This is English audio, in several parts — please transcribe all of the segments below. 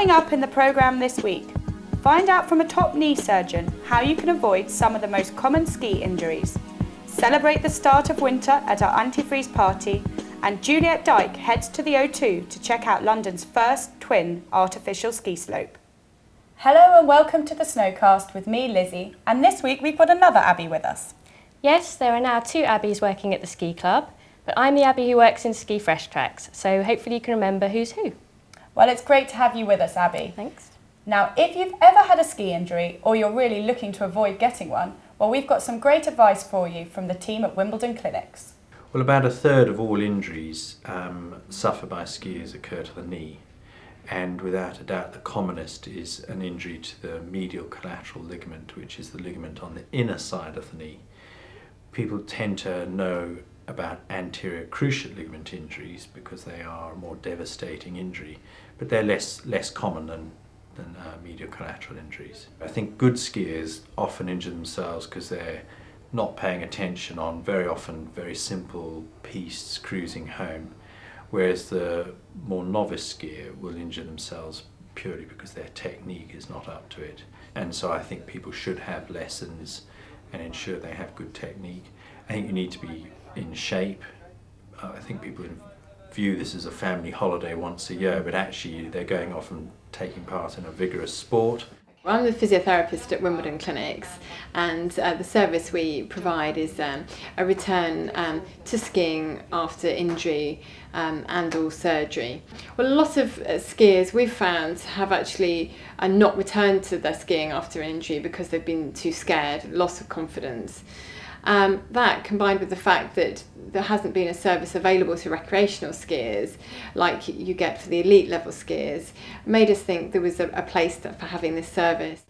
Coming up in the programme this week, find out from a top knee surgeon how you can avoid some of the most common ski injuries, celebrate the start of winter at our antifreeze party, and Juliette Dyke heads to the O2 to check out London's first twin artificial ski slope. Hello and welcome to the Snowcast with me, Lizzie, and this week we've got another Abby with us. Yes, there are now two Abbies working at the ski club, but I'm the Abby who works in Ski Fresh Tracks, so hopefully you can remember who's who. Well, it's great to have you with us, Abby. Thanks. Now, if you've ever had a ski injury or you're really looking to avoid getting one, well, we've got some great advice for you from the team at Wimbledon Clinics. Well, about a third of all injuries suffered by skiers occur to the knee, and without a doubt the commonest is an injury to the medial collateral ligament, which is the ligament on the inner side of the knee. People tend to know about anterior cruciate ligament injuries because they are a more devastating injury, but they're less common than medial collateral injuries. I think good skiers often injure themselves because they're not paying attention on very often very simple pistes cruising home, whereas the more novice skier will injure themselves purely because their technique is not up to it. And so I think people should have lessons and ensure they have good technique. I think you need to be in shape. I think people view this as a family holiday once a year, but actually they're going off and taking part in a vigorous sport. Well, I'm the physiotherapist at Wimbledon Clinics, and the service we provide is a return to skiing after injury and or surgery. Well, a lot of skiers we've found have actually not returned to their skiing after an injury because they've been too scared, loss of confidence. That combined with the fact that there hasn't been a service available to recreational skiers like you get for the elite level skiers made us think there was a place for having this service.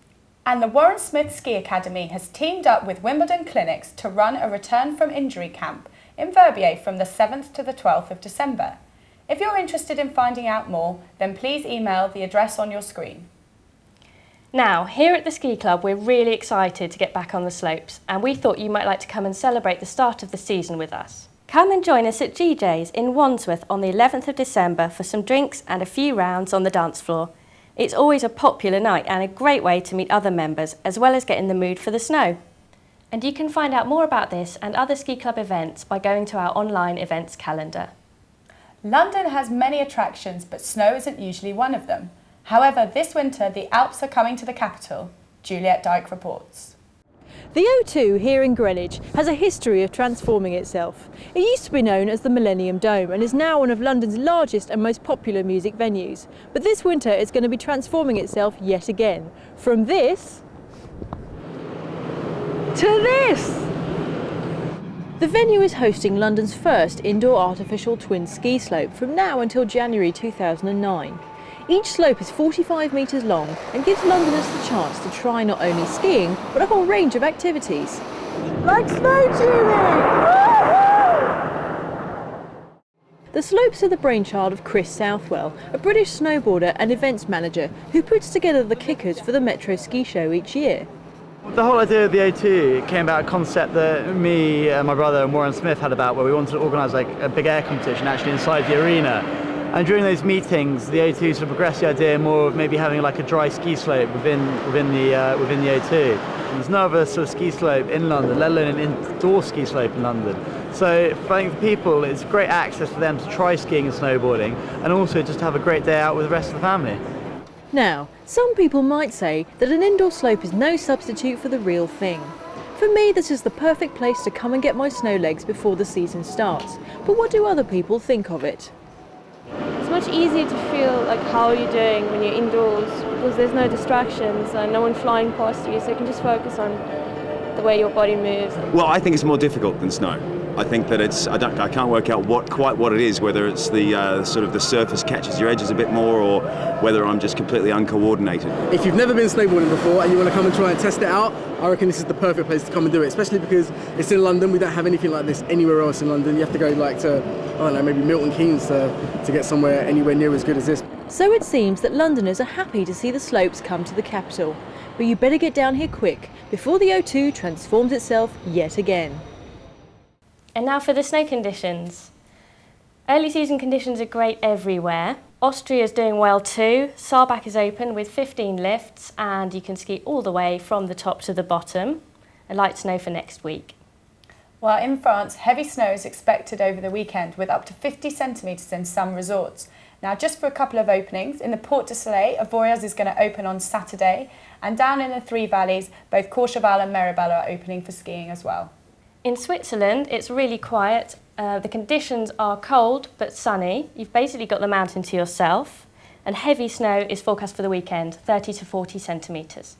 And the Warren Smith Ski Academy has teamed up with Wimbledon Clinics to run a return from injury camp in Verbier from the 7th to the 12th of December. If you're interested in finding out more, then please email the address on your screen. Now, here at the ski club, we're really excited to get back on the slopes, and we thought you might like to come and celebrate the start of the season with us. Come and join us at GJ's in Wandsworth on the 11th of December for some drinks and a few rounds on the dance floor. It's always a popular night and a great way to meet other members, as well as get in the mood for the snow. And you can find out more about this and other ski club events by going to our online events calendar. London has many attractions, but snow isn't usually one of them. However, this winter, the Alps are coming to the capital. Juliette Dyke reports. The O2 here in Greenwich has a history of transforming itself. It used to be known as the Millennium Dome and is now one of London's largest and most popular music venues. But this winter it's going to be transforming itself yet again. From this to this! The venue is hosting London's first indoor artificial twin ski slope from now until January 2009. Each slope is 45 metres long and gives Londoners the chance to try not only skiing, but a whole range of activities. Like snow tubing! The slopes are the brainchild of Chris Southwell, a British snowboarder and events manager who puts together the kickers for the Metro Ski Show each year. The whole idea of the O2 came about a concept that me and my brother and Warren Smith had about where we wanted to organise like a big air competition actually inside the arena. And during those meetings, the O2 sort of progressed the idea more of maybe having like a dry ski slope within the O2. And there's no other sort of ski slope in London, let alone an indoor ski slope in London. So for people, it's great access for them to try skiing and snowboarding, and also just to have a great day out with the rest of the family. Now, some people might say that an indoor slope is no substitute for the real thing. For me, this is the perfect place to come and get my snow legs before the season starts. But what do other people think of it? It's much easier to feel like how you're doing when you're indoors because there's no distractions and no one flying past you, so you can just focus on the way your body moves. Well, I think it's more difficult than snow. I think that I can't work out quite what it is, whether it's the sort of the surface catches your edges a bit more or whether I'm just completely uncoordinated. If you've never been snowboarding before and you want to come and try and test it out, I reckon this is the perfect place to come and do it, especially because it's in London. We don't have anything like this anywhere else in London. You have to go like to, I don't know, maybe Milton Keynes to get somewhere anywhere near as good as this. So it seems that Londoners are happy to see the slopes come to the capital. But you better get down here quick before the O2 transforms itself yet again. And now for the snow conditions. Early season conditions are great everywhere. Austria is doing well too. Saarbach is open with 15 lifts and you can ski all the way from the top to the bottom. A light snow for next week. Well, in France, heavy snow is expected over the weekend with up to 50 centimetres in some resorts. Now, just for a couple of openings, in the Port du Soleil, Avoriaz is going to open on Saturday, and down in the Three Valleys, both Courchevel and Meribel are opening for skiing as well. In Switzerland, it's really quiet. The conditions are cold but sunny. You've basically got the mountain to yourself, and heavy snow is forecast for the weekend, 30 to 40 centimetres.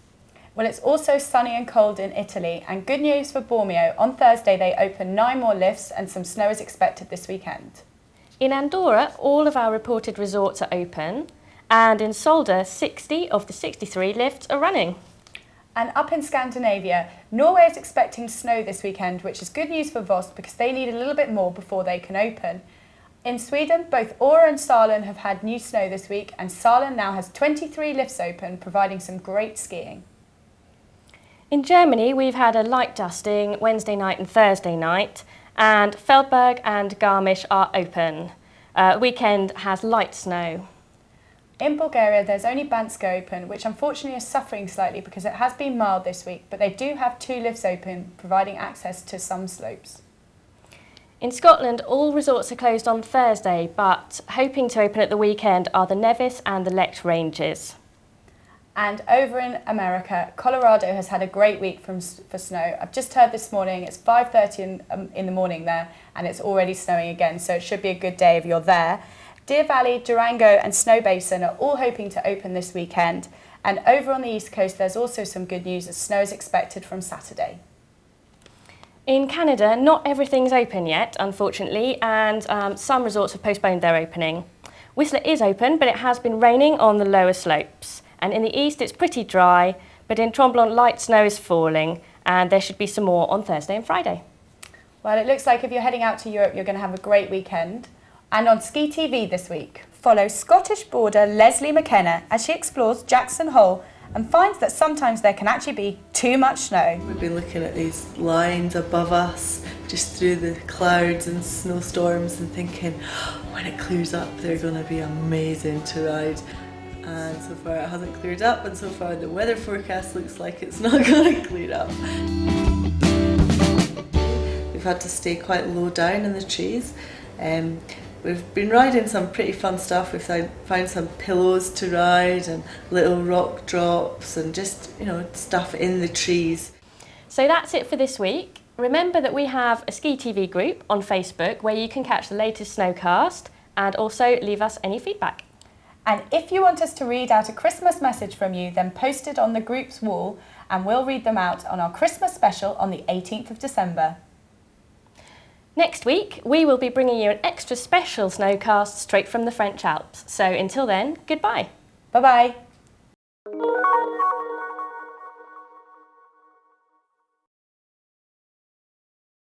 Well, it's also sunny and cold in Italy, and good news for Bormio. On Thursday, they open 9 more lifts and some snow is expected this weekend. In Andorra, all of our reported resorts are open, and in Solda, 60 of the 63 lifts are running. And up in Scandinavia, Norway is expecting snow this weekend, which is good news for Voss because they need a little bit more before they can open. In Sweden, both Åre and Sälen have had new snow this week, and Sälen now has 23 lifts open, providing some great skiing. In Germany, we've had a light dusting Wednesday night and Thursday night, and Feldberg and Garmisch are open. Weekend has light snow. In Bulgaria, there's only Banska open, which unfortunately is suffering slightly because it has been mild this week, but they do have 2 lifts open, providing access to some slopes. In Scotland, all resorts are closed on Thursday, but hoping to open at the weekend are the Nevis and the Lecht ranges. And over in America, Colorado has had a great week for snow. I've just heard this morning, it's 5:30 in the morning there, and it's already snowing again, so it should be a good day if you're there. Deer Valley, Durango and Snow Basin are all hoping to open this weekend. And over on the East Coast, there's also some good news as snow is expected from Saturday. In Canada, not everything's open yet, unfortunately, and some resorts have postponed their opening. Whistler is open, but it has been raining on the lower slopes. And in the east, it's pretty dry, but in Tremblant, light snow is falling, and there should be some more on Thursday and Friday. Well, it looks like if you're heading out to Europe, you're going to have a great weekend. And on Ski TV this week, follow Scottish boarder Leslie McKenna as she explores Jackson Hole and finds that sometimes there can actually be too much snow. We've been looking at these lines above us, just through the clouds and snowstorms, and thinking, when it clears up, they're going to be amazing to ride. And so far it hasn't cleared up, and so far the weather forecast looks like it's not going to clear up. We've had to stay quite low down in the trees. We've been riding some pretty fun stuff. We've found some pillows to ride and little rock drops and just, stuff in the trees. So that's it for this week. Remember that we have a Ski TV group on Facebook where you can catch the latest Snowcast and also leave us any feedback. And if you want us to read out a Christmas message from you, then post it on the group's wall and we'll read them out on our Christmas special on the 18th of December. Next week, we will be bringing you an extra special Snowcast straight from the French Alps. So until then, goodbye. Bye-bye.